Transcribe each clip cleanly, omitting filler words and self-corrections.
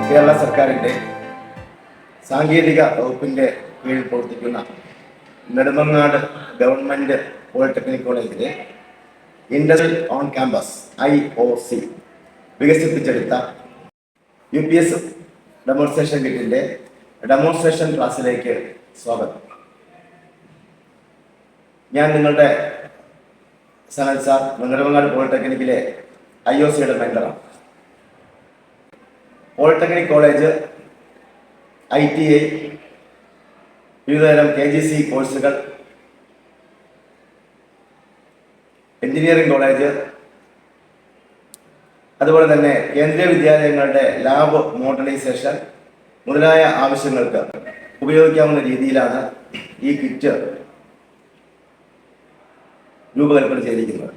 കേരള സർക്കാരിൻ്റെ സാങ്കേതിക വകുപ്പിൻ്റെ കീഴിൽ പ്രവർത്തിക്കുന്ന നെടുമങ്ങാട് ഗവൺമെൻറ് പോളിടെക്നിക് കോളേജിലെ ഇൻഡസ്ട്രിയൽ ഓൺ ക്യാമ്പസ് IOC വികസിപ്പിച്ചെടുത്ത UPS ഡെമോൺസ്ട്രേഷൻ കിറ്റിൻ്റെ ഡെമോൺസ്ട്രേഷൻ ക്ലാസ്സിലേക്ക് സ്വാഗതം. ഞാൻ നിങ്ങളുടെ സനൽ സാർ, നെടുമങ്ങാട് പോളിടെക്നിക്കിലെ IOCയുടെ മെമ്പറാണ്. പോളിടെക്നിക് കോളേജ്, ITI, വിവിധതരം KGC കോഴ്സുകൾ, എഞ്ചിനീയറിംഗ് കോളേജ്, അതുപോലെ തന്നെ കേന്ദ്രീയ വിദ്യാലയങ്ങളുടെ ലാബ് മോഡേണൈസേഷൻ മുതലായ ആവശ്യങ്ങൾക്ക് ഉപയോഗിക്കാവുന്ന രീതിയിലാണ് ഈ കിറ്റ് രൂപകൽപ്പന ചെയ്തിരിക്കുന്നത്.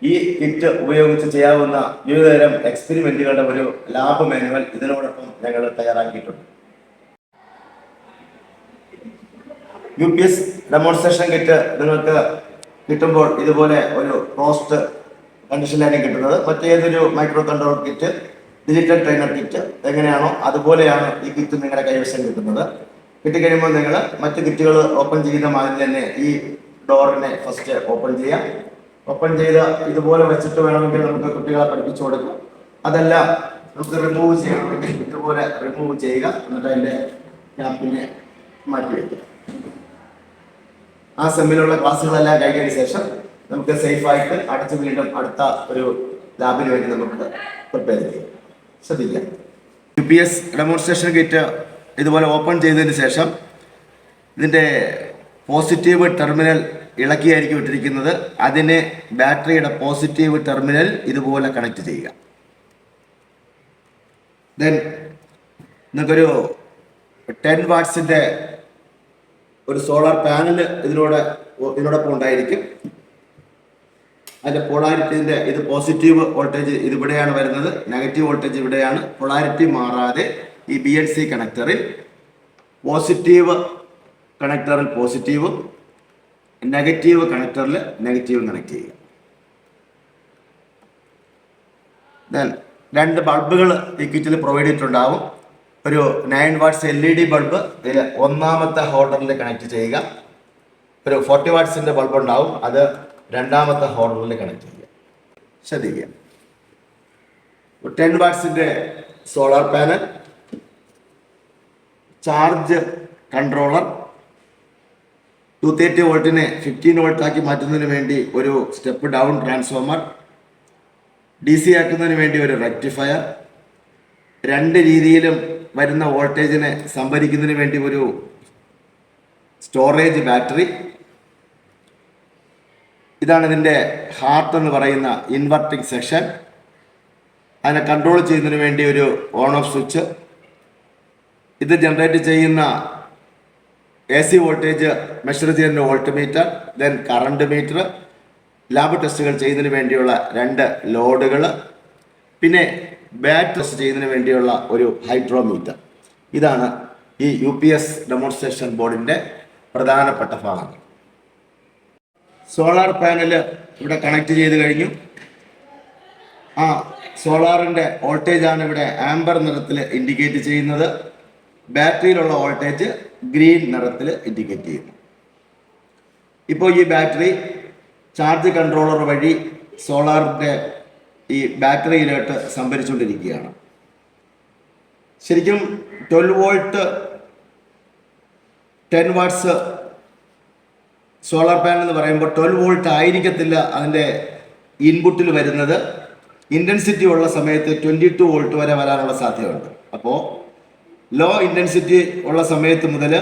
ഈ കിറ്റ് ഉപയോഗിച്ച് ചെയ്യാവുന്ന വിവിധതരം എക്സ്പെരിമെന്റുകളുടെ ഒരു ലാബ് മാനുവൽ ഇതിനോടൊപ്പം ഞങ്ങൾ തയ്യാറാക്കിയിട്ടുണ്ട്. UPS ഡെമോൺസ്ട്രേഷൻ കിറ്റ് നിങ്ങൾക്ക് കിട്ടുമ്പോൾ ഇതുപോലെ ഒരു ക്ലോസ്ഡ് കണ്ടീഷനിലായിരിക്കും കിട്ടുന്നത്. മറ്റേതൊരു micro control kit, digital trainer kit എങ്ങനെയാണോ അതുപോലെയാണ് ഈ കിറ്റ് നിങ്ങളുടെ കൈവശം കിട്ടുന്നത്. കിട്ടിക്കഴിയുമ്പോൾ നിങ്ങൾ മറ്റ് കിറ്റുകൾ ഓപ്പൺ ചെയ്യുന്ന മാതിരി തന്നെ ഈ ഡോറിനെ ഫസ്റ്റ് ഓപ്പൺ ചെയ്യാം. ഓപ്പൺ ചെയ്ത് ഇതുപോലെ വെച്ചിട്ട് വേണമെങ്കിൽ നമുക്ക് കുട്ടികളെ പഠിപ്പിച്ചു കൊടുക്കും. അതല്ല നമുക്ക് റിമൂവ് ചെയ്യണമെങ്കിൽ ഇതുപോലെ റിമൂവ് ചെയ്യുക, എന്നിട്ട് അതിൻ്റെ ക്യാപ്പിനെ മാറ്റി വയ്ക്കുക. ആ സെമ്മിലുള്ള ക്ലാസ്സുകളെല്ലാം കഴിഞ്ഞതിന് ശേഷം നമുക്ക് സേഫായിട്ട് അടച്ച് വീണ്ടും അടുത്ത ഒരു ലാബിന് വേണ്ടി നമുക്ക് പ്രിപ്പയർ ചെയ്യാം. ശ്രദ്ധിക്കാം. UPS ഡെമോൺസ്ട്രേഷൻ കിറ്റ് ഇതുപോലെ ഓപ്പൺ ചെയ്തതിന് ശേഷം ഇതിൻ്റെ പോസിറ്റീവ് ടെർമിനൽ ഇളക്കിയായിരിക്കും ഇട്ടിരിക്കുന്നത്. അതിനെ ബാറ്ററിയുടെ പോസിറ്റീവ് ടെർമിനൽ ഇതുപോലെ കണക്ട് ചെയ്യുക. ദെൻ നിങ്ങൾക്കൊരു 10 വാട്ട്സിൻ്റെ ഒരു സോളാർ പാനൽ ഇതിനോടൊപ്പം ഉണ്ടായിരിക്കും. അതിൻ്റെ പോളാരിറ്റിൻ്റെ ഇത് പോസിറ്റീവ് വോൾട്ടേജ് ഇതിവിടെയാണ് വരുന്നത്, നെഗറ്റീവ് വോൾട്ടേജ് ഇവിടെയാണ്. പൊളാരിറ്റി മാറാതെ ഈ BNC കണക്ടറിൽ പോസിറ്റീവ് കണക്ടറിൽ പോസിറ്റീവും നെഗറ്റീവ് കണക്ടറിൽ നെഗറ്റീവും കണക്ട് ചെയ്യുക. ദെൻ 2 ബൾബുകൾ ഈ കിറ്റിൽ പ്രൊവൈഡ് ചെയ്തിട്ടുണ്ടാവും. ഒരു 9 വാട്ട്സ് LED ബൾബ് ഇതിൽ ഒന്നാമത്തെ ഹോൾഡറിൽ കണക്ട് ചെയ്യുക. ഒരു 40 വാട്ട്സിൻ്റെ ബൾബ് ഉണ്ടാവും, അത് രണ്ടാമത്തെ ഹോൾഡറിൽ കണക്ട് ചെയ്യുക. ശ്രദ്ധിക്കുക. 10 വാട്ട്സിൻ്റെ സോളാർ പാനൽ, ചാർജ് കൺട്രോളർ, 230 വോൾട്ടിനെ 15 വോൾട്ടാക്കി മാറ്റുന്നതിന് വേണ്ടി ഒരു സ്റ്റെപ്പ് ഡൗൺ ട്രാൻസ്ഫോമർ, DC ആക്കുന്നതിന് വേണ്ടി ഒരു റെക്ടിഫയർ, 2 രീതിയിലും വരുന്ന വോൾട്ടേജിനെ സംഭരിക്കുന്നതിന് വേണ്ടി ഒരു സ്റ്റോറേജ് ബാറ്ററി. ഇതാണ് ഇതിൻ്റെ ഹാർട്ട് എന്ന് പറയുന്ന ഇൻവെർട്ടിംഗ് സെക്ഷൻ. അതിനെ കൺട്രോൾ ചെയ്യുന്നതിന് വേണ്ടി ഒരു ഓൺ ഓഫ് സ്വിച്ച്. ഇത് ജനറേറ്റ് ചെയ്യുന്ന AC വോൾട്ടേജ് മെഷർ ചെയ്യുന്ന voltmeter, then current meter, lab ടെസ്റ്റുകൾ ചെയ്യുന്നതിന് വേണ്ടിയുള്ള 2 ലോഡുകൾ, പിന്നെ ബാറ്ററി ടെസ്റ്റ് ചെയ്യുന്നതിന് വേണ്ടിയുള്ള ഒരു ഹൈഡ്രോമീറ്റർ. ഇതാണ് ഈ UPS ഡെമോൺസ്ട്രേഷൻ ബോർഡിൻ്റെ പ്രധാനപ്പെട്ട ഭാഗങ്ങൾ. സോളാർ പാനൽ ഇവിടെ കണക്ട് ചെയ്ത് കഴിഞ്ഞു. ആ സോളാറിൻ്റെ വോൾട്ടേജാണ് ഇവിടെ ആംബർ നിറത്തിൽ ഇൻഡിക്കേറ്റ് ചെയ്യുന്നത്. ബാറ്ററിയിലുള്ള വോൾട്ടേജ് ഗ്രീൻ നിറത്തിൽ ഇൻഡിക്കേറ്റ് ചെയ്യുന്നു. ഇപ്പോൾ ഈ ബാറ്ററി ചാർജ് കൺട്രോളർ വഴി സോളാറിൻ്റെ ഈ ബാറ്ററിയിലോട്ട് സംഭരിച്ചുകൊണ്ടിരിക്കുകയാണ്. ശരിക്കും 12 വോൾട്ട് 10 വാട്ട്സ് സോളാർ പാനൽ എന്ന് പറയുമ്പോൾ 12 വോൾട്ട് ആയിരിക്കത്തില്ല അതിൻ്റെ ഇൻപുട്ടിൽ വരുന്നത്. ഇൻറ്റൻസിറ്റി ഉള്ള സമയത്ത് 22 വോൾട്ട് വരെ വരാനുള്ള സാധ്യതയുണ്ട്. അപ്പോൾ ലോ ഇൻറ്റൻസിറ്റി ഉള്ള സമയത്ത് മുതൽ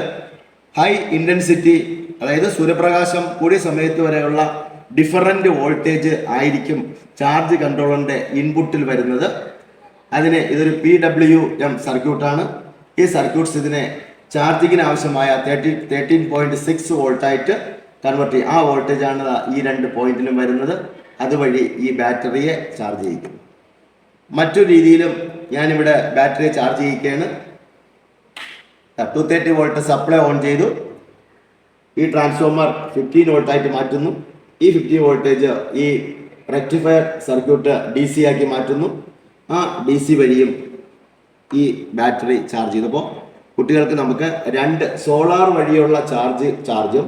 ഹൈ ഇൻറ്റൻസിറ്റി, അതായത് സൂര്യപ്രകാശം കൂടിയ സമയത്ത് വരെയുള്ള ഡിഫറൻറ്റ് വോൾട്ടേജ് ആയിരിക്കും ചാർജ് കൺട്രോളറിൻ്റെ ഇൻപുട്ടിൽ വരുന്നത്. ഇതൊരു PWM സർക്യൂട്ടാണ്. ഈ സർക്യൂട്ട്സ് ഇതിനെ ചാർജിങ്ങിന് ആവശ്യമായ 13.6 വോൾട്ടായിട്ട് കൺവെർട്ട് ചെയ്യും. ആ വോൾട്ടേജാണ് ഈ 2 പോയിന്റിലും വരുന്നത്. അതുവഴി ഈ ബാറ്ററിയെ ചാർജ് ചെയ്യിക്കുന്നു. മറ്റൊരു രീതിയിലും ഞാനിവിടെ ബാറ്ററിയെ ചാർജ് ചെയ്യിക്കുകയാണ്. 230 വോൾട്ട് സപ്ലൈ ഓൺ ചെയ്തു. ഈ ട്രാൻസ്ഫോമർ 15 വോൾട്ടായിട്ട് മാറ്റുന്നു. ഈ 15 വോൾട്ടേജ് ഈ റെക്ടിഫയർ സർക്യൂട്ട് DC ആക്കി മാറ്റുന്നു. ആ DC വഴിയും ഈ ബാറ്ററി ചാർജ് ചെയ്തപ്പോൾ കുട്ടികൾക്ക് നമുക്ക് രണ്ട് സോളാർ വഴിയുള്ള ചാർജും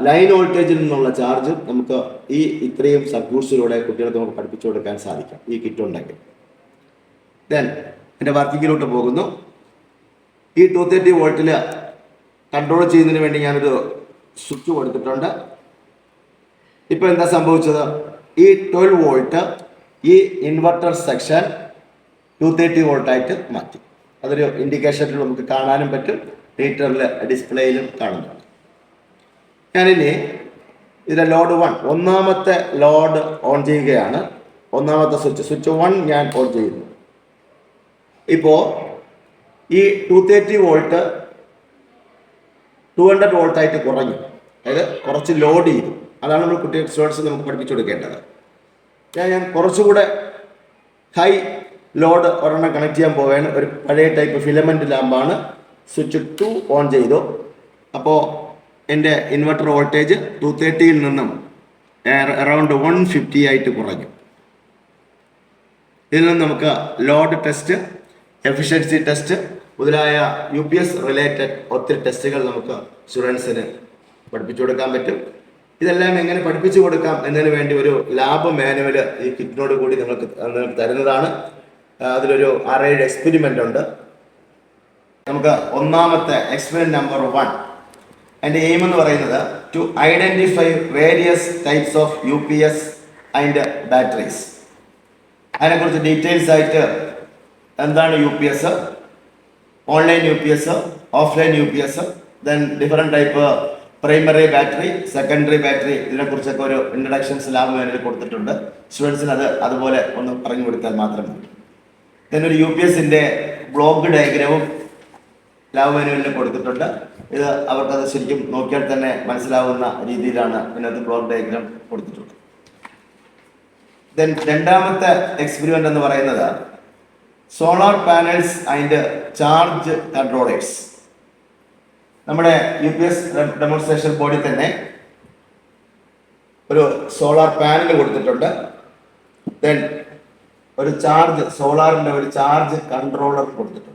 ലൈൻ വോൾട്ടേജിൽ നിന്നുള്ള ചാർജും നമുക്ക് ഈ ഇത്രയും സർക്യൂട്ട്സിലൂടെ കുട്ടികൾക്ക് നമുക്ക് പഠിപ്പിച്ചു കൊടുക്കാൻ സാധിക്കും ഈ കിറ്റ് ഉണ്ടെങ്കിൽ. ദെൻ എൻ്റെ വർക്കിങ്ങിലോട്ട് പോകുന്നു. ഈ 230 വോൾട്ടിൽ കൺട്രോൾ ചെയ്യുന്നതിന് വേണ്ടി ഞാനൊരു സ്വിച്ച് കൊടുത്തിട്ടുണ്ട്. ഇപ്പോൾ എന്താ സംഭവിച്ചത്? ഈ 12 വോൾട്ട് ഈ ഇൻവെർട്ടർ സെക്ഷൻ 230 വോൾട്ടായിട്ട് മാറ്റി. അതൊരു ഇൻഡിക്കേഷനിൽ നമുക്ക് കാണാനും പറ്റും, മീറ്ററിൽ ഡിസ്പ്ലേയിലും കാണുന്നുണ്ട്. ഞാനിനി ഇതിലെ ലോഡ് 1 ഒന്നാമത്തെ ലോഡ് ഓൺ ചെയ്യുകയാണ്. ഒന്നാമത്തെ സ്വിച്ച് 1 ഞാൻ ഓൺ ചെയ്യുന്നു. ഇപ്പോൾ ഈ 230 വോൾട്ട് 200 വോൾട്ടായിട്ട് കുറഞ്ഞു, അതായത് കുറച്ച് ലോഡ് ചെയ്തു. അതാണ് നമ്മൾ സ്റ്റുഡൻസ് നമുക്ക് പഠിപ്പിച്ചു കൊടുക്കേണ്ടത്. ഞാൻ കുറച്ചുകൂടെ ഹൈ ലോഡ് ഒരെണ്ണം കണക്ട് ചെയ്യാൻ പോവുകയാണ്. ഒരു പഴയ ടൈപ്പ് ഫിലമെൻ്റ് ലാമ്പാണ്. സ്വിച്ച് 2 ഓൺ ചെയ്തു. അപ്പോൾ എൻ്റെ ഇൻവെർട്ടർ വോൾട്ടേജ് 230യിൽ നിന്നും അറൗണ്ട് 150 ആയിട്ട് കുറഞ്ഞു. ഇതിൽ നിന്ന് നമുക്ക് ലോഡ് ടെസ്റ്റ്, എഫിഷ്യൻസി ടെസ്റ്റ് മുതലായ UPS റിലേറ്റഡ് ഒത്തിരി ടെസ്റ്റുകൾ നമുക്ക് സ്റ്റുഡൻസിന് പഠിപ്പിച്ചു കൊടുക്കാൻ പറ്റും. ഇതെല്ലാം എങ്ങനെ പഠിപ്പിച്ചു കൊടുക്കാം എന്നതിന് വേണ്ടി ഒരു ലാബ് മാനുവൽ ഈ കിറ്റിനോട് കൂടി നിങ്ങൾക്ക് തരുന്നതാണ്. അതിലൊരു 6-7 എക്സ്പെരിമെൻ്റ് ഉണ്ട്. നമുക്ക് ഒന്നാമത്തെ എക്സ്പെരിമെൻ്റ് നമ്പർ 1, എൻ്റെ എയിം എന്ന് പറയുന്നത് to identify various types of UPS and batteries. അതിനെക്കുറിച്ച് ഡീറ്റെയിൽസ് ആയിട്ട് എന്താണ് UPS, online UPS, offline UPS, then different type primary battery, secondary battery, ഇതിനെക്കുറിച്ചൊക്കെ ഒരു ഇൻട്രഡക്ഷൻസ് ലാബ് മാനുവലിൽ കൊടുത്തിട്ടുണ്ട്. സ്റ്റുഡൻസിന് അതുപോലെ ഒന്ന് പറഞ്ഞു കൊടുത്താൽ മാത്രം മതി. ദെൻ ഒരു UPSൻ്റെ ബ്ലോക്ക് ഡയഗ്രാമും ലാബ് മാനുവലിൽ കൊടുത്തിട്ടുണ്ട്. ഇത് അവർക്കത് ശരിക്കും നോക്കിയാൽ തന്നെ മനസ്സിലാവുന്ന രീതിയിലാണ് ഇതിനകത്ത് ബ്ലോക്ക് ഡയഗ്രാം കൊടുത്തിട്ടുള്ളത്. ദെൻ രണ്ടാമത്തെ എക്സ്പെരിമെൻ്റ് എന്ന് പറയുന്നത് solar panels and charge controllers. നമ്മുടെ UPS ഡെമോൺസ്ട്രേഷൻ ബോർഡിൽ തന്നെ ഒരു സോളാർ പാനൽ കൊടുത്തിട്ടുണ്ട്. ദെൻ ഒരു സോളാറിൻ്റെ ഒരു ചാർജ് കൺട്രോളർ കൊടുത്തിട്ടുണ്ട്.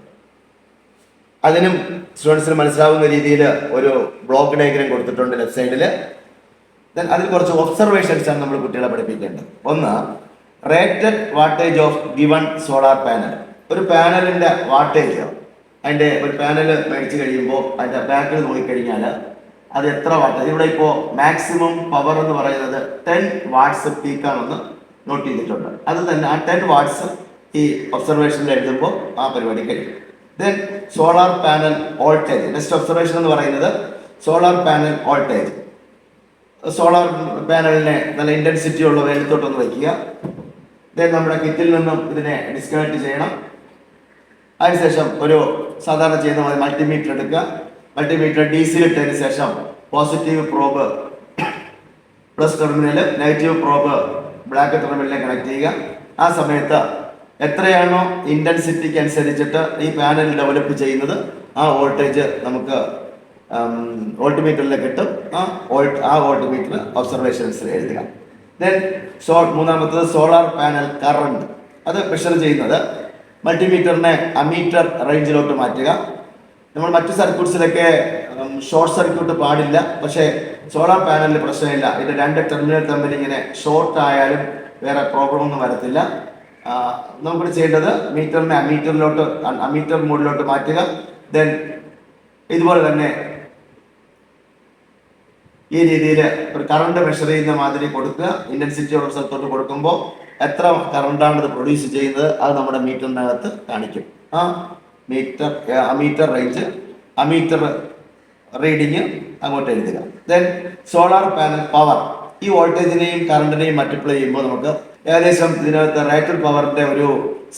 അതിനും സ്റ്റുഡൻസിന് മനസ്സിലാവുന്ന രീതിയിൽ ഒരു ബ്ലോക്ക് ഡയഗ്രാം കൊടുത്തിട്ടുണ്ട് ലെഫ്റ്റ് സൈഡിൽ. ദെൻ അതിൽ കുറച്ച് ഒബ്സർവേഷൻസ് ആണ് നമ്മൾ കുട്ടികളെ പഠിപ്പിക്കേണ്ടത്. ഒന്ന്, rated wattage of given solar panel. ഒരു പാനലിൻ്റെ വാട്ടേജ്, അതിൻ്റെ ഒരു പാനൽ മേടിച്ച് കഴിയുമ്പോൾ അതിൻ്റെ ബാക്കിൽ നോക്കിക്കഴിഞ്ഞാൽ അത് എത്ര വാട്ട്. ഇവിടെ ഇപ്പോൾ മാക്സിമം പവർ എന്ന് പറയുന്നത് 10 വാട്ട്സ് പീക്കാണെന്ന് നോട്ട് ചെയ്തിട്ടുണ്ട്. അത് തന്നെ ആ 10 വാട്ട്സ് ഈ ഒബ്സർവേഷനിൽ എഴുതുമ്പോൾ ആ പരിപാടി കഴിയും. Then solar panel voltage. Next observation എന്ന് പറയുന്നത് സോളാർ പാനൽ വോൾട്ടേജ്. സോളാർ പാനലിനെ നല്ല ഇൻറ്റൻസിറ്റി ഉള്ള വെയിലത്തോട്ടൊന്ന് വയ്ക്കുക. ദെൻ നമ്മുടെ കിറ്റിൽ നിന്നും ഇതിനെ ഡിസ്കണക്ട് ചെയ്യണം. അതിനുശേഷം ഒരു സാധാരണ ചെയ്യുന്ന പോലെ മൾട്ടിമീറ്റർ എടുക്കുക. മൾട്ടിമീറ്റർ DC ഇട്ടതിന് ശേഷം positive probe plus terminal, negative probe black ടെർമിനലിനെ കണക്ട് ചെയ്യുക. ആ സമയത്ത് എത്രയാണോ ഇൻറ്റൻസിറ്റിക്ക് അനുസരിച്ചിട്ട് ഈ പാനൽ ഡെവലപ്പ് ചെയ്യുന്നത് ആ വോൾട്ടേജ് നമുക്ക് വോൾട്ട്മീറ്ററിൽ കിട്ടും. ആ വോൾട്ട്മീറ്റർ ഒബ്സർവേഷൻസിൽ എഴുതുക. ദെൻ മൂന്നാമത്തത് സോളാർ പാനൽ കറണ്ട്. അത് മെഷർ ചെയ്യുന്നത് മൾട്ടിമീറ്ററിനെ അമീറ്റർ റേഞ്ചിലോട്ട് മാറ്റുക. നമ്മൾ മറ്റു സർക്യൂട്ട്സിലൊക്കെ ഷോർട്ട് സർക്യൂട്ട് പാടില്ല, പക്ഷേ സോളാർ പാനലിൽ പ്രശ്നമില്ല. ഇതിൻ്റെ 2 ടെർമിനൽ തമ്മിൽ ഇങ്ങനെ ഷോർട്ട് ആയാലും വേറെ പ്രോബ്ലം ഒന്നും വരത്തില്ല. നമുക്കിവിടെ ചെയ്യേണ്ടത് മീറ്ററിനെ അമീറ്റർ മോഡിലോട്ട് മാറ്റുക. ദെൻ ഇതുപോലെ തന്നെ ഈ രീതിയിൽ ഒരു കറണ്ട് മെഷർ ചെയ്യുന്ന മാതിരി കൊടുക്കുക. ഇൻറ്റൻസിറ്റി ഉള്ള സ്ഥലത്തോട്ട് കൊടുക്കുമ്പോൾ എത്ര കറണ്ടാണ് ഇത് പ്രൊഡ്യൂസ് ചെയ്യുന്നത് അത് നമ്മുടെ മീറ്ററിനകത്ത് കാണിക്കും. ആ അമീറ്റർ റേഞ്ച്, അമീറ്റർ റീഡിങ് അങ്ങോട്ട് എഴുതുക. Then solar panel power. ഈ വോൾട്ടേജിനെയും കറണ്ടിനെയും മൾട്ടിപ്ലൈ ചെയ്യുമ്പോൾ നമുക്ക് ഏകദേശം ഇതിനകത്ത് റേറ്റഡ് പവറിൻ്റെ ഒരു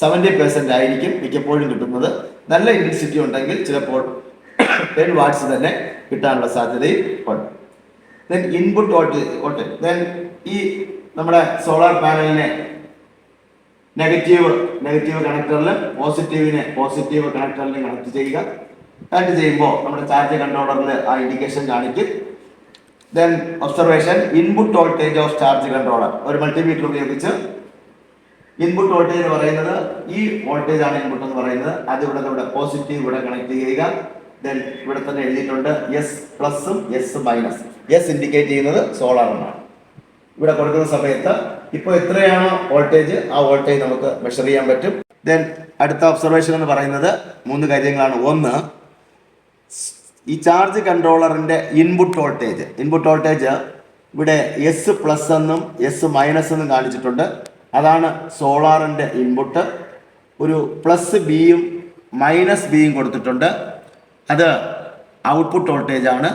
70% ആയിരിക്കും മിക്കപ്പോഴും കിട്ടുന്നത്. നല്ല ഇൻറ്റൻസിറ്റി ഉണ്ടെങ്കിൽ ചിലപ്പോൾ 10 വാട്ട്സ് തന്നെ കിട്ടാനുള്ള സാധ്യതയും ഉണ്ട്. Then input voltage. ദെൻ ഈ നമ്മുടെ സോളാർ പാനലിനെ നെഗറ്റീവ് കണക്ടറിൽ, പോസിറ്റീവ് കണക്ടറിൽ കണക്ട് ചെയ്യുക. കണക്ട് ചെയ്യുമ്പോൾ നമ്മുടെ ചാർജ് കൺട്രോളറിൽ ആ ഇൻഡിക്കേഷൻ കാണിക്കും. Then observation, input voltage of charge controller. ഒരു മൾട്ടിമീറ്റർ ഉപയോഗിച്ച് ഇൻപുട്ട് വോൾട്ടേജ് എന്ന് പറയുന്നത് ഈ വോൾട്ടേജ് ആണ് ഇൻപുട്ട് എന്ന് പറയുന്നത്. അത് ഇവിടെ പോസിറ്റീവ് ഇവിടെ കണക്ട് ചെയ്യുക. ദെൻ ഇവിടെ തന്നെ എഴുതിയിട്ടുണ്ട് എസ് പ്ലസും എസ് മൈനസ്. എസ് ഇൻഡിക്കേറ്റ് ചെയ്യുന്നത് സോളാർ എന്നാണ്. ഇവിടെ കൊടുക്കുന്ന സമയത്ത് ഇപ്പോൾ എത്രയാണോ വോൾട്ടേജ് ആ വോൾട്ടേജ് നമുക്ക് മെഷർ ചെയ്യാൻ പറ്റും. ദെൻ അടുത്ത ഒബ്സർവേഷൻ എന്ന് പറയുന്നത് 3 കാര്യങ്ങളാണ്. ഒന്ന്, ഈ ചാർജ് കൺട്രോളറിന്റെ ഇൻപുട്ട് വോൾട്ടേജ് ഇവിടെ എസ് പ്ലസ് എന്നും എസ് മൈനസ് എന്നും കാണിച്ചിട്ടുണ്ട്. അതാണ് സോളാറിന്റെ ഇൻപുട്ട്. ഒരു പ്ലസ് ബിയും മൈനസ് ബിയും കൊടുത്തിട്ടുണ്ട്. അത് ഔട്ട്പുട്ട് വോൾട്ടേജ് ആണ്.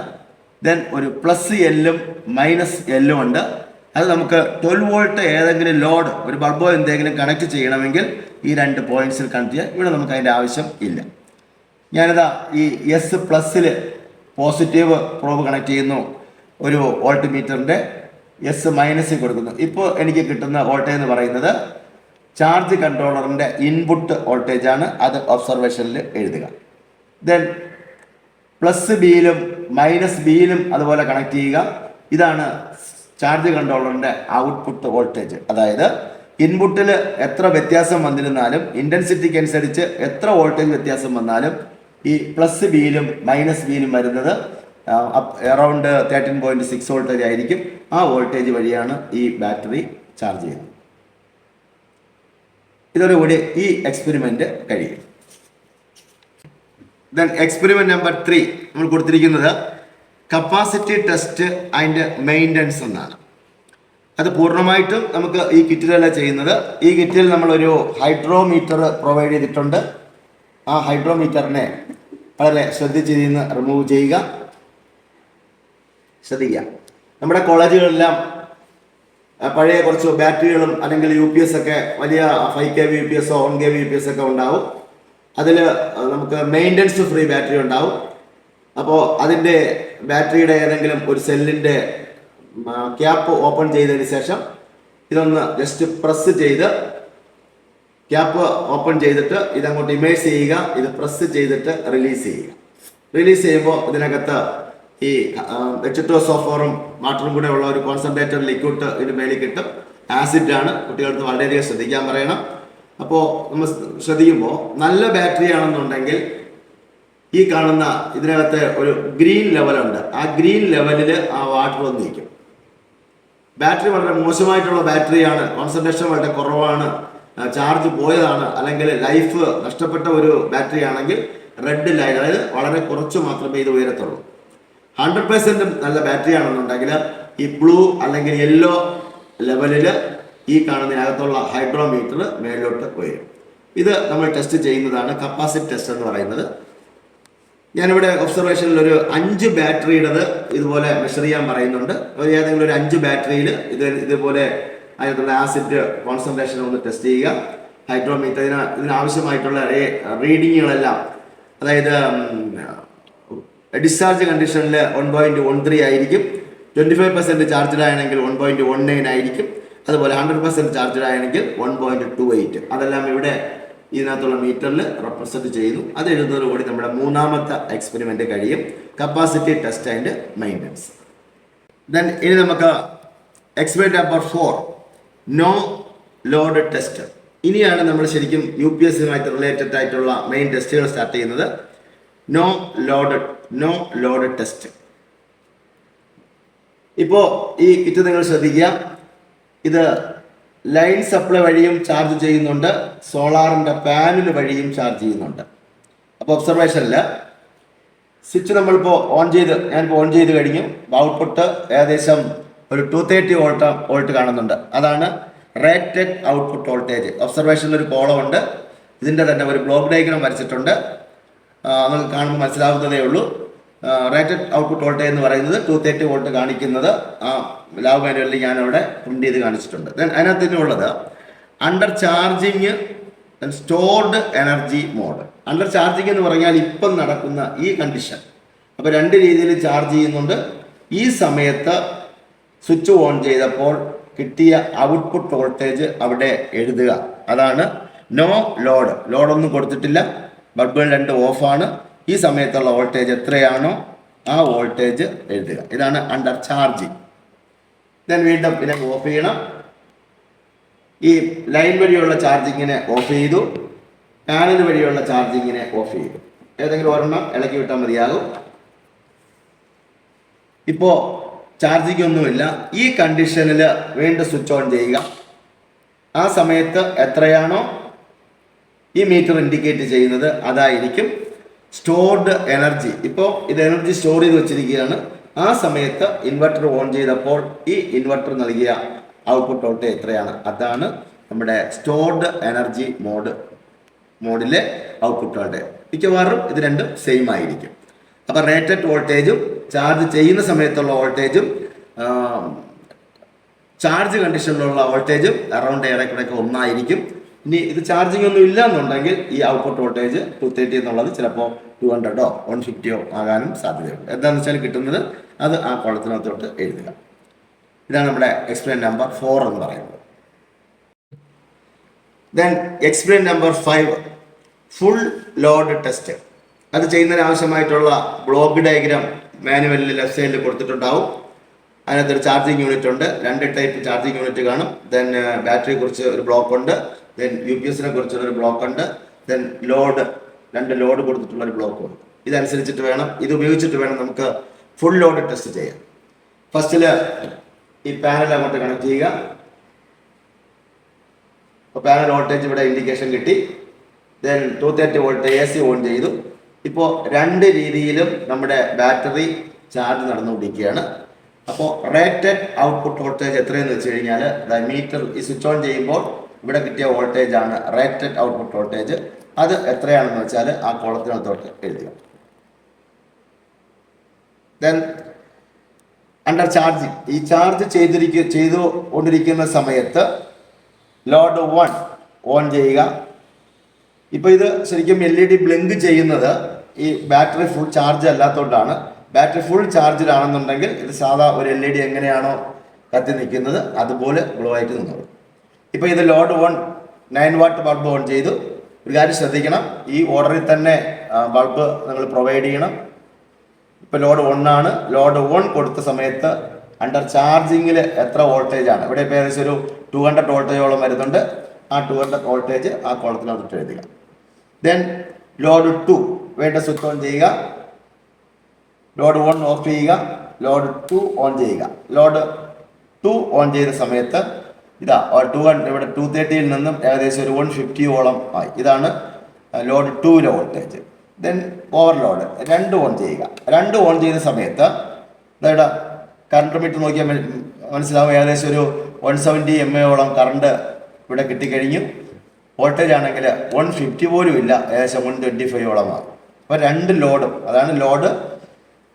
ദെൻ ഒരു പ്ലസ് എല്ലും മൈനസ് എല്ലും ഉണ്ട്. അത് നമുക്ക് 12 വോൾട്ട് ഏതെങ്കിലും ലോഡ്, ഒരു ബൾബോ എന്തെങ്കിലും കണക്ട് ചെയ്യണമെങ്കിൽ ഈ 2 പോയിന്റ്സിൽ കണക്ട് ചെയ്യാം. ഇവിടെ നമുക്ക് അതിൻ്റെ ആവശ്യം ഇല്ല. ഞാനിതാ ഈ എസ് പ്ലസ്സിൽ പോസിറ്റീവ് പ്രോബ് കണക്ട് ചെയ്യുന്നു. ഒരു വോൾട്ട് മീറ്ററിൻ്റെ എസ് മൈനസിൽ കൊടുക്കുന്നു. ഇപ്പോൾ എനിക്ക് കിട്ടുന്ന വോൾട്ടേജ് എന്ന് പറയുന്നത് ചാർജ് കൺട്രോളറിൻ്റെ ഇൻപുട്ട് വോൾട്ടേജ് ആണ്. അത് ഒബ്സർവേഷനിൽ എഴുതുക. ദെൻ പ്ലസ് ബിയിലും മൈനസ് ബിയിലും അതുപോലെ കണക്ട് ചെയ്യുക. ഇതാണ് ചാർജ് കൺട്രോളറിൻ്റെ ഔട്ട്പുട്ട് വോൾട്ടേജ്. അതായത് ഇൻപുട്ടിൽ എത്ര വ്യത്യാസം വന്നിരുന്നാലും, ഇൻറ്റൻസിറ്റിക്ക് അനുസരിച്ച് എത്ര വോൾട്ടേജ് വ്യത്യാസം വന്നാലും ഈ പ്ലസ് ബിയിലും മൈനസ് ബിയിലും വരുന്നത് അറൗണ്ട് 13.6 വോൾട്ടേജ് ആയിരിക്കും. ആ വോൾട്ടേജ് വഴിയാണ് ഈ ബാറ്ററി ചാർജ് ചെയ്യുന്നത്. ഇതോടുകൂടി ഈ എക്സ്പെരിമെന്റ് കഴിയും. ദെൻ എക്സ്പെരിമെന്റ് നമ്പർ 3 നമ്മൾ കൊടുത്തിരിക്കുന്നത് കപ്പാസിറ്റി ടെസ്റ്റ് ആൻഡ് മെയിൻ്റനൻസ് എന്നാണ്. അത് പൂർണ്ണമായിട്ടും നമുക്ക് ഈ കിറ്റിലല്ല ചെയ്യുന്നത്. ഈ കിറ്റിൽ നമ്മളൊരു ഹൈഡ്രോമീറ്റർ പ്രൊവൈഡ് ചെയ്തിട്ടുണ്ട്. ആ ഹൈഡ്രോമീറ്ററിനെ വളരെ ശ്രദ്ധിച്ച് ഇതിൽ നിന്ന് റിമൂവ് ചെയ്യുക. ശ്രദ്ധിക്കുക, നമ്മുടെ കോളേജുകളെല്ലാം പഴയ കുറച്ച് ബാറ്ററികളും അല്ലെങ്കിൽ UPS ഒക്കെ വലിയ 5 kV UPS 1 kV UPS ഒക്കെ ഉണ്ടാവും. അതിൽ നമുക്ക് മെയിൻ്റനൻസ് ഫ്രീ ബാറ്ററി ഉണ്ടാവും. അപ്പോൾ അതിൻ്റെ ബാറ്ററിയുടെ ഏതെങ്കിലും ഒരു സെല്ലിൻ്റെ ക്യാപ്പ് ഓപ്പൺ ചെയ്തതിന് ശേഷം ഇതൊന്ന് ജസ്റ്റ് പ്രസ് ചെയ്ത്, ക്യാപ്പ് ഓപ്പൺ ചെയ്തിട്ട് ഇതങ്ങോട്ട് ഇമേഴ്സ് ചെയ്യുക. ഇത് പ്രസ് ചെയ്തിട്ട് റിലീസ് ചെയ്യുക. റിലീസ് ചെയ്യുമ്പോൾ ഇതിനകത്ത് ഈ H2SO4ഉം വാട്ടറും കൂടെ ഉള്ള ഒരു കോൺസെൻട്രേറ്റഡ് ലിക്വിഡ് ഇതിന് മേളിൽ കിട്ടും. ആസിഡാണ്. കുട്ടികൾക്ക് വളരെയധികം ശ്രദ്ധിക്കാൻ പറയണം. അപ്പോൾ നമ്മൾ ശ്രദ്ധിക്കുമ്പോൾ നല്ല ബാറ്ററി ആണെന്നുണ്ടെങ്കിൽ ഈ കാണുന്ന ഇതിനകത്ത് ഒരു ഗ്രീൻ ലെവലുണ്ട്. ആ ഗ്രീൻ ലെവലിൽ ആ വാട്ടർ വന്ന് നിൽക്കും. ബാറ്ററി വളരെ മോശമായിട്ടുള്ള ബാറ്ററിയാണ്, കോൺസെൻട്രേഷൻ വളരെ കുറവാണ്, ചാർജ് പോയതാണ്, അല്ലെങ്കിൽ ലൈഫ് നഷ്ടപ്പെട്ട ഒരു ബാറ്ററി ആണെങ്കിൽ റെഡ് ലൈൻ, അതായത് വളരെ കുറച്ച് മാത്രമേ ഇത് ഉയരത്തുള്ളൂ. 100% നല്ല ബാറ്ററി ആണെന്നുണ്ടെങ്കിൽ ഈ ബ്ലൂ അല്ലെങ്കിൽ യെല്ലോ ലെവലിൽ ഈ കാണുന്നതിനകത്തുള്ള ഹൈഡ്രോമീറ്റർ മേലോട്ട് ഉയരും. ഇത് നമ്മൾ ടെസ്റ്റ് ചെയ്യുന്നതാണ് കപ്പാസിറ്റി ടെസ്റ്റ് എന്ന് പറയുന്നത്. ഞാനിവിടെ ഒബ്സർവേഷനിൽ ഒരു 5 ബാറ്ററിയുടേത് ഇതുപോലെ മെഷർ ചെയ്യാൻ പറയുന്നുണ്ട്. ഏതെങ്കിലും ഒരു 5 ബാറ്ററിയിൽ ഇതുപോലെ അതിനകത്തുള്ള ആസിഡ് കോൺസെൻട്രേഷൻ ഒന്ന് ടെസ്റ്റ് ചെയ്യുക. ഹൈഡ്രോമീറ്റർ ഇതിനാവശ്യമായിട്ടുള്ള റീഡിങ്ങുകളെല്ലാം, അതായത് ഡിസ്ചാർജ് കണ്ടീഷനിൽ 1.13 ആയിരിക്കും. 25% ചാർജ്ഡ് ആണെങ്കിൽ 1.19 ആയിരിക്കും. അതുപോലെ 100% ചാർജ്ഡ് ആണെങ്കിൽ 1.28. അതെല്ലാം ഇവിടെ ഇതിനകത്തുള്ള മീറ്ററിൽ റെപ്രസെന്റ് ചെയ്യുന്നു. അത് എഴുതുന്നതോടുകൂടി നമ്മുടെ 3ാമത്തെ എക്സ്പെരിമെന്റ് കഴിയും, capacity test and maintenance. Then ഇനി നമുക്ക് experiment number 4, no load test. ഇനിയാണ് നമ്മൾ ശരിക്കും UPSമായിട്ട് റിലേറ്റഡ് ആയിട്ടുള്ള മെയിൻ ടെസ്റ്റുകൾ സ്റ്റാർട്ട് ചെയ്യുന്നത്. No load test. ഇപ്പോൾ ഈ കിറ്റ് നിങ്ങൾ ശ്രദ്ധിക്കുക. ഇത് ലൈൻ സപ്ലൈ വഴിയും ചാർജ് ചെയ്യുന്നുണ്ട്, സോളാറിൻ്റെ പാനൽ വഴിയും ചാർജ് ചെയ്യുന്നുണ്ട്. അപ്പോൾ ഒബ്സർവേഷനിൽ സ്വിച്ച് ഞാനിപ്പോൾ ഓൺ ചെയ്ത് കഴിഞ്ഞു. ഔട്ട്പുട്ട് ഏകദേശം ഒരു 230 വോൾട്ട് കാണുന്നുണ്ട്. അതാണ് റേറ്റഡ് ഔട്ട്പുട്ട് വോൾട്ടേജ്. ഒബ്സർവേഷനിൽ ഒരു കോളം ഉണ്ട്. ഇതിൻ്റെ തന്നെ ഒരു ബ്ലോക്ക് ഡയഗ്രാം വരച്ചിട്ടുണ്ട്. നമുക്ക് കാണുമ്പോൾ മനസ്സിലാവുന്നതേ ഉള്ളൂ. റേറ്റഡ് ഔട്ട്പുട്ട് വോൾട്ടേജ് എന്ന് പറയുന്നത് 230 വോൾട്ട് കാണിക്കുന്നത് ആ ലാബ് മാനുവലിൽ ഞാനവിടെ പ്രിന്റ് ചെയ്ത് കാണിച്ചിട്ടുണ്ട്. ദെൻ അതിനകത്ത് തന്നെ ഉള്ളത് under charging stored energy mode. Under charging എന്ന് പറഞ്ഞാൽ ഇപ്പം നടക്കുന്ന ഈ കണ്ടീഷൻ. അപ്പോൾ 2 രീതിയിൽ ചാർജ് ചെയ്യുന്നുണ്ട്. ഈ സമയത്ത് സ്വിച്ച് ഓൺ ചെയ്തപ്പോൾ കിട്ടിയ ഔട്ട്പുട്ട് വോൾട്ടേജ് അവിടെ എഴുതുക. അതാണ് നോ ലോഡൊന്നും കൊടുത്തിട്ടില്ല. ബൾബുകൾ 2 ഓഫാണ്. ഈ സമയത്തുള്ള വോൾട്ടേജ് എത്രയാണോ ആ വോൾട്ടേജ് എഴുതുക. ഇതാണ് അണ്ടർ ചാർജിങ്. ദെൻ വീണ്ടും ഇതിനെ ഓഫ് ചെയ്യണം. ഈ ലൈൻ വഴിയുള്ള ചാർജിങ്ങിനെ ഓഫ് ചെയ്തു, പാനൽ വഴിയുള്ള ചാർജിങ്ങിനെ ഓഫ് ചെയ്തു. ഏതെങ്കിലും ഒരെണ്ണം ഇളക്കി വിട്ടാൽ മതിയാകും. ഇപ്പോൾ ചാർജിങ് ഒന്നുമില്ല. ഈ കണ്ടീഷനിൽ വീണ്ടും സ്വിച്ച് ഓൺ ചെയ്യുക. ആ സമയത്ത് എത്രയാണോ ഈ മീറ്റർ ഇൻഡിക്കേറ്റ് ചെയ്യുന്നത് അതായിരിക്കും സ്റ്റോർഡ് എനർജി. ഇപ്പോൾ ഇത് എനർജി സ്റ്റോർ ചെയ്ത് വെച്ചിരിക്കുകയാണ്. ആ സമയത്ത് ഇൻവെർട്ടർ ഓൺ ചെയ്തപ്പോൾ ഈ ഇൻവെർട്ടർ നൽകിയ ഔട്ട്പുട്ട് വോൾട്ടേജ് എത്രയാണ്, അതാണ് നമ്മുടെ സ്റ്റോർഡ് എനർജി മോഡിലെ ഔട്ട്പുട്ട് വോൾട്ടേജ്. മിക്കവാറും ഇത് രണ്ടും സെയിം ആയിരിക്കും. അപ്പോൾ റേറ്റഡ് വോൾട്ടേജും ചാർജ് ചെയ്യുന്ന സമയത്തുള്ള വോൾട്ടേജും ചാർജ് കണ്ടീഷനിലുള്ള വോൾട്ടേജും അറൗണ്ട് ഏറെക്കുറെയൊക്കെ ഒന്നായിരിക്കും. ഇനി ഇത് ചാർജിങ് ഒന്നും ഇല്ല എന്നുണ്ടെങ്കിൽ ഈ ഔട്ട്പുട്ട് വോൾട്ടേജ് 230 എന്നുള്ളത് ചിലപ്പോൾ 200 150 ആകാനും സാധ്യതയുണ്ട്. എന്താണെന്ന് വെച്ചാൽ കിട്ടുന്നത് അത് ആ കോളത്തിനകത്തോട്ട് എഴുതുക. ഇതാണ് നമ്മുടെ എക്സ്പെരിമെന്റ് നമ്പർ 4 എന്ന് പറയുന്നത്. Then experiment number 5 full load test. അത് ചെയ്യുന്നതിന് ആവശ്യമായിട്ടുള്ള ബ്ലോക്ക് ഡയഗ്രാം മാനുവലിൽ ലെഫ്റ്റ് സൈഡിൽ കൊടുത്തിട്ടുണ്ടാവും. അതിനകത്തൊരു ചാർജിങ് യൂണിറ്റ് ഉണ്ട്. 2 ടൈപ്പ് ചാർജിങ് യൂണിറ്റ് കാണും. ദെൻ ബാറ്ററിയെ കുറിച്ച് ഒരു ബ്ലോക്ക് ഉണ്ട്. ദെൻ UPS കുറിച്ചുള്ളൊരു ബ്ലോക്ക് ഉണ്ട്. ദെൻ ലോഡ് 2 ലോഡ് കൊടുത്തിട്ടുള്ളൊരു ബ്ലോക്ക് ഉണ്ട്. ഇതനുസരിച്ചിട്ട് വേണം, ഇത് ഉപയോഗിച്ചിട്ട് വേണം നമുക്ക് ഫുൾ ലോഡ് ടെസ്റ്റ് ചെയ്യാൻ. ഫസ്റ്റിൽ ഈ പാനൽ അങ്ങോട്ട് കണക്ട് ചെയ്യുക. അപ്പോൾ പാനൽ വോൾട്ടേജ് ഇവിടെ ഇൻഡിക്കേഷൻ കിട്ടി. ദെൻ 230 വോൾട്ട് AC ഓൺ ചെയ്തു. ഇപ്പോൾ 2 രീതിയിലും നമ്മുടെ ബാറ്ററി ചാർജ് നടന്നുകൊണ്ടിരിക്കുകയാണ്. അപ്പോൾ റേറ്റഡ് ഔട്ട്പുട്ട് വോൾട്ടേജ് എത്രയെന്ന് വെച്ച് കഴിഞ്ഞാൽ മീറ്റർ ഈ സ്വിച്ച് ഓൺ ചെയ്യുമ്പോൾ ഇവിടെ കിട്ടിയ വോൾട്ടേജ് ആണ് റേറ്റഡ് ഔട്ട്പുട്ട് വോൾട്ടേജ്. അത് എത്രയാണെന്ന് വെച്ചാൽ ആ കോളത്തിനകത്തോട്ട് എഴുതുക. ദെൻ അണ്ടർ ചാർജിങ്, ഈ ചാർജ് ചെയ്തുകൊണ്ടിരിക്കുന്ന സമയത്ത് ലോഡ് 1 ഓൺ ചെയ്യുക. ഇപ്പോൾ ഇത് ശരിക്കും LED ബ്ലിങ്ക് ചെയ്യുന്നത് ഈ ബാറ്ററി ഫുൾ ചാർജ് അല്ലാത്തതുകൊണ്ടാണ്. ബാറ്ററി ഫുൾ ചാർജിലാണെന്നുണ്ടെങ്കിൽ ഇത് സാധാ ഒരു LED എങ്ങനെയാണോ കത്തി നിൽക്കുന്നത് അതുപോലെ ഗ്ലോ ആയിട്ട് നിന്നോളൂ. ഇപ്പോൾ ഇത് ലോഡ് 1 9 വാട്ട് ബൾബ് ഓൺ ചെയ്തു. ഒരു കാര്യം ശ്രദ്ധിക്കണം, ഈ ഓർഡറിൽ തന്നെ ബൾബ് നിങ്ങൾ പ്രൊവൈഡ് ചെയ്യണം. ഇപ്പോൾ ലോഡ് 1 ആണ്. ലോഡ് 1 കൊടുത്ത സമയത്ത് അണ്ടർ ചാർജിങ്ങിൽ എത്ര വോൾട്ടേജ് ആണ്, ഇവിടെ ഇപ്പോൾ ഏകദേശം ഒരു 200 വോൾട്ടേജോളം വരുന്നുണ്ട്. ആ 200 വോൾട്ടേജ് ആ കോളത്തിനകത്ത് എഴുതുക. ദെൻ ലോഡ് 2 വേണ്ട സ്വിച്ച് ഓൺ ചെയ്യുക. ലോഡ് 1 ഓഫ് ചെയ്യുക. ലോഡ് 2 ഓൺ ചെയ്യുക. ലോഡ് 2 ഓൺ ചെയ്ത സമയത്ത് ഇതാ 200 ഇവിടെ 230യിൽ നിന്നും ഏകദേശം ഒരു 150ഓളം ആയി. ഇതാണ് ലോഡ് 2ലെ വോൾട്ടേജ്. ദെൻ ഓവർലോഡ് 2 ഓൺ ചെയ്യുക. 2 ഓൺ ചെയ്ത സമയത്ത് ഇവിടെ കറണ്ട് മീറ്റർ നോക്കിയാൽ മനസ്സിലാവും. ഏകദേശം ഒരു 170 mA കറണ്ട് ഇവിടെ കിട്ടിക്കഴിഞ്ഞു. വോൾട്ടേജ് ആണെങ്കിൽ 150 പോലും ഇല്ല, ഏകദേശം 125ഓളമാണ്. അപ്പോൾ 2 ലോഡും, അതാണ് ലോഡ്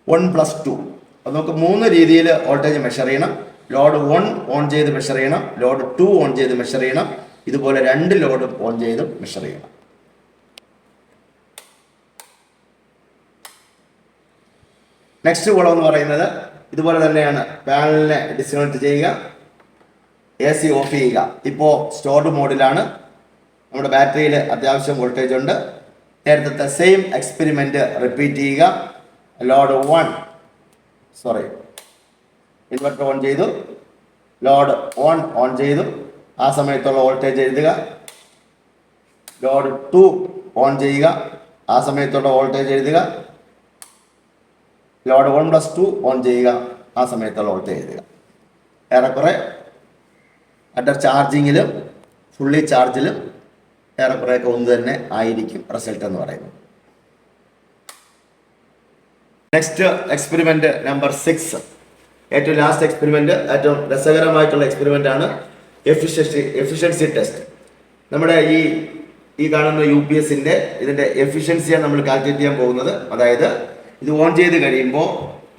1 + 2. അപ്പോൾ നമുക്ക് 3 രീതിയിൽ വോൾട്ടേജ് മെഷർ ചെയ്യണം. ലോഡ് 1 ഓൺ ചെയ്ത് മെഷർ ചെയ്യണം, ലോഡ് 2 ഓൺ ചെയ്ത് മെഷർ ചെയ്യണം, ഇതുപോലെ 2 ലോഡ് ഓൺ ചെയ്ത് മെഷർ ചെയ്യണം. നെക്സ്റ്റ് കോളം എന്ന് പറയുന്നത് ഇതുപോലെ തന്നെയാണ്. പാനലിനെ ഡിസ്കണക്ട് ചെയ്യുക, AC ഓഫ് ചെയ്യുക. ഇപ്പോൾ സ്റ്റോർഡ് മോഡിലാണ്. നമ്മുടെ ബാറ്ററിയിൽ അത്യാവശ്യം വോൾട്ടേജ് ഉണ്ട്. നേരത്തെ സെയിം എക്സ്പെരിമെൻറ്റ് റിപ്പീറ്റ് ചെയ്യുക. ലോഡ് 1 ഇൻവെർട്ടർ ഓൺ ചെയ്തു, ലോഡ് 1 ഓൺ ചെയ്തു, ആ സമയത്തുള്ള വോൾട്ടേജ് എഴുതുക. ലോഡ് 2 ഓൺ ചെയ്യുക, ആ സമയത്തുള്ള വോൾട്ടേജ് എഴുതുക. ലോഡ് 1 + 2 ഓൺ ചെയ്യുക, ആ സമയത്തുള്ള വോൾട്ടേജ് എഴുതുക. ഏറെക്കുറെ അണ്ടർ ചാർജിങ്ങിലും ഫുള്ളി ചാർജിലും ഏറെക്കുറെയൊക്കെ ഒന്ന് തന്നെ ആയിരിക്കും റിസൾട്ട് എന്ന് പറയുന്നത്. നെക്സ്റ്റ് എക്സ്പെരിമെന്റ് നമ്പർ 6, ഏറ്റവും ലാസ്റ്റ് എക്സ്പെരിമെന്റ്, ഏറ്റവും രസകരമായിട്ടുള്ള എക്സ്പെരിമെന്റ് ആണ് എഫിഷ്യൻസി ടെസ്റ്റ്. നമ്മുടെ ഈ കാണുന്ന UPSന്റെ ഇതിന്റെ എഫിഷ്യൻസിയാണ് നമ്മൾ കാൽക്കുലേറ്റ് ചെയ്യാൻ പോകുന്നത്. അതായത് ഇത് ഓൺ ചെയ്ത് കഴിയുമ്പോൾ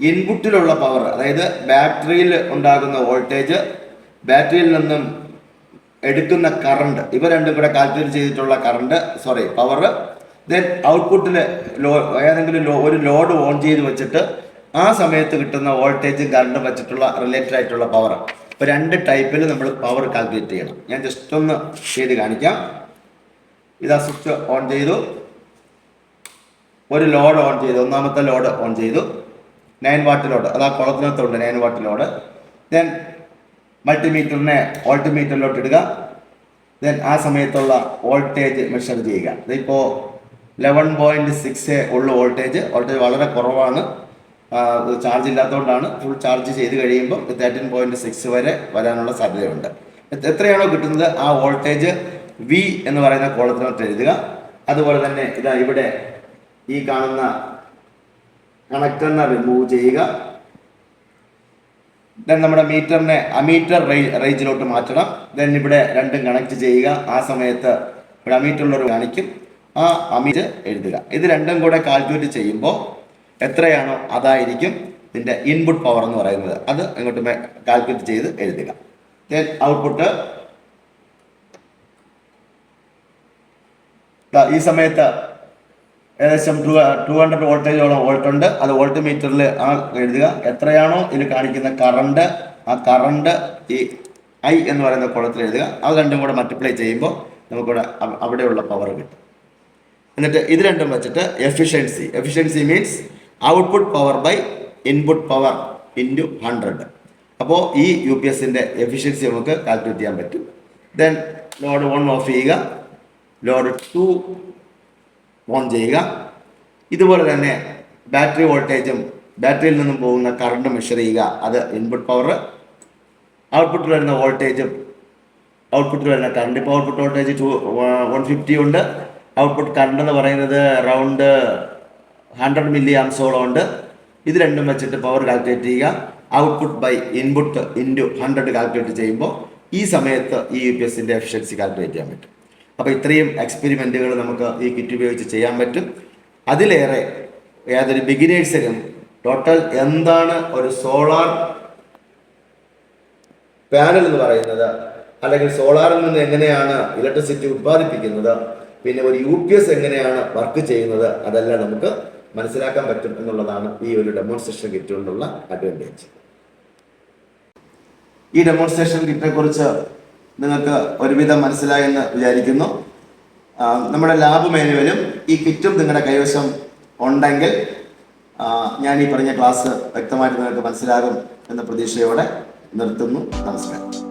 ഇൻപുട്ടിലുള്ള പവർ, അതായത് ബാറ്ററിയിൽ ഉണ്ടാകുന്ന വോൾട്ടേജ്, ബാറ്ററിയിൽ നിന്നും എടുക്കുന്ന കറണ്ട്, ഇവ രണ്ടും കൂടെ കാൽക്കുലേറ്റ് ചെയ്തിട്ടുള്ള പവർ. ദെൻ ഔട്ട്പുട്ടിൽ ഏതെങ്കിലും ഒരു ലോഡ് ഓൺ ചെയ്ത് വെച്ചിട്ട് ആ സമയത്ത് കിട്ടുന്ന വോൾട്ടേജും കറണ്ടും വെച്ചിട്ടുള്ള റിലേറ്റഡ് ആയിട്ടുള്ള പവർ. ഇപ്പോൾ 2 ടൈപ്പിൽ നമ്മൾ പവർ കാൽക്കുലേറ്റ് ചെയ്യണം. ഞാൻ ജസ്റ്റ് ഒന്ന് ചെയ്ത് കാണിക്കാം. ഇതാ സ്വിച്ച് ഓൺ ചെയ്തു, ഒരു ലോഡ് ഓൺ ചെയ്തു, ഒന്നാമത്തെ ലോഡ് ഓൺ ചെയ്തു, 9 വാട്ട് ലോഡ്, അത് ആ കുളത്തിനകത്തുണ്ട് 9 വാട്ട് ലോഡ്. ദെൻ മൾട്ടിമീറ്ററിനെ വോൾട്ട്മീറ്ററിലോട്ട് ഇടുക. ദെൻ ആ സമയത്തുള്ള വോൾട്ടേജ് മെഷർ ചെയ്യുക. ഇതിപ്പോൾ 11.6 ഉള്ള വോൾട്ടേജ് വളരെ കുറവാണ്. ചാർജ് ഇല്ലാത്തതുകൊണ്ടാണ്. ഫുൾ ചാർജ് ചെയ്ത് കഴിയുമ്പോൾ 13.6 വരെ വരാനുള്ള സാധ്യതയുണ്ട്. എത്രയാണോ കിട്ടുന്നത് ആ വോൾട്ടേജ് വി എന്ന് പറയുന്ന കോളത്തിനകത്ത് എഴുതുക. അതുപോലെ തന്നെ ഇതാ ഇവിടെ ഈ കാണുന്ന കണക്ടറിനെ റിമൂവ് ചെയ്യുക. ദെൻ നമ്മുടെ മീറ്ററിനെ അമീറ്റർ റേഞ്ചിലോട്ട് മാറ്റണം. ദെൻ ഇവിടെ രണ്ടും കണക്ട് ചെയ്യുക. ആ സമയത്ത് ഇവിടെ അമീറ്ററിലൊരു കാണിക്കും, ആ അമീറ്റർ എഴുതുക. ഇത് രണ്ടും കൂടെ കാൽക്കുലേറ്റ് ചെയ്യുമ്പോൾ എത്രയാണോ അതായിരിക്കും ഇതിൻ്റെ ഇൻപുട്ട് പവർ എന്ന് പറയുന്നത്. അത് ഇങ്ങോട്ട് കാൽക്കുലേറ്റ് ചെയ്ത് എഴുതുക. ദെൻ ഔട്ട്പുട്ട് ഈ സമയത്ത് ഏകദേശം 200 വോൾട്ടേജോളം വോൾട്ടുണ്ട്. അത് വോൾട്ട് മീറ്ററിൽ ആ എഴുതുക. എത്രയാണോ ഇതിൽ കാണിക്കുന്ന കറണ്ട്, ആ കറണ്ട് ഈ ഐ എന്ന് പറയുന്ന കോളത്തിൽ എഴുതുക. അത് രണ്ടും കൂടെ മൾട്ടിപ്ലൈ ചെയ്യുമ്പോൾ നമുക്കിവിടെ അവിടെയുള്ള പവർ കിട്ടും. എന്നിട്ട് ഇത് രണ്ടും വെച്ചിട്ട് efficiency means output power by input power into 100. അപ്പോൾ ഈ യു പി എസിൻ്റെ എഫിഷ്യൻസി നമുക്ക് കാൽക്കുലേറ്റ് ചെയ്യാൻ പറ്റും. ദെൻ ലോഡ് 1 ഓഫ് ചെയ്യുക, ലോഡ് 2 ഓൺ ചെയ്യുക. ഇതുപോലെ തന്നെ ബാറ്ററി വോൾട്ടേജും ബാറ്ററിയിൽ നിന്നും പോകുന്ന കറണ്ട് മെഷർ ചെയ്യുക. അത് ഇൻപുട്ട് പവർ. ഔട്ട്പുട്ടിൽ വരുന്ന വോൾട്ടേജും ഔട്ട്പുട്ടിൽ വരുന്ന കറണ്ട്. ഇപ്പോൾ ഔട്ട്പുട്ട് വോൾട്ടേജ് 150 ഉണ്ട്. ഔട്ട്പുട്ട് കറണ്ട് എന്ന് പറയുന്നത് അറൗണ്ട് 100 മില്ലി ആംസോളം ഉണ്ട്. ഇത് രണ്ടും വെച്ചിട്ട് പവർ കാൽക്കുലേറ്റ് ചെയ്യുക. Output by input into 100 calculate ചെയ്യുമ്പോൾ ഈ സമയത്ത് ഈ യു പി എസിൻ്റെ എഫിഷ്യൻസി കാൽക്കുലേറ്റ് ചെയ്യാൻ പറ്റും. അപ്പോൾ ഇത്രയും എക്സ്പെരിമെൻറ്റുകൾ നമുക്ക് ഈ കിറ്റ് ഉപയോഗിച്ച് ചെയ്യാൻ പറ്റും. അതിലേറെ ഏതൊരു ബിഗിനേഴ്സിനും ടോട്ടൽ എന്താണ് ഒരു സോളാർ പാനൽ എന്ന് പറയുന്നത്, അല്ലെങ്കിൽ സോളാറിൽ നിന്ന് എങ്ങനെയാണ് ഇലക്ട്രിസിറ്റി ഉത്പാദിപ്പിക്കുന്നത്, പിന്നെ ഒരു യു പി എസ് എങ്ങനെയാണ് വർക്ക് ചെയ്യുന്നത്, അതെല്ലാം നമുക്ക് മനസ്സിലാക്കാൻ പറ്റും എന്നുള്ളതാണ് ഈ ഒരു ഡെമോൺസ്ട്രേഷൻ കിറ്റ് കൊണ്ടുള്ള അഡ്വാൻറ്റേജ്. ഈ ഡെമോൺസ്ട്രേഷൻ കിറ്റിനെ കുറിച്ച് നിങ്ങൾക്ക് ഒരുവിധം മനസ്സിലായെന്ന് വിചാരിക്കുന്നു. നമ്മുടെ ലാബ് മാനുവലും ഈ കിറ്റും നിങ്ങളുടെ കൈവശം ഉണ്ടെങ്കിൽ ഞാൻ ഈ പറഞ്ഞ ക്ലാസ് വ്യക്തമായിട്ട് നിങ്ങൾക്ക് മനസ്സിലാകും എന്ന പ്രതീക്ഷയോടെ നിർത്തുന്നു. നമസ്കാരം.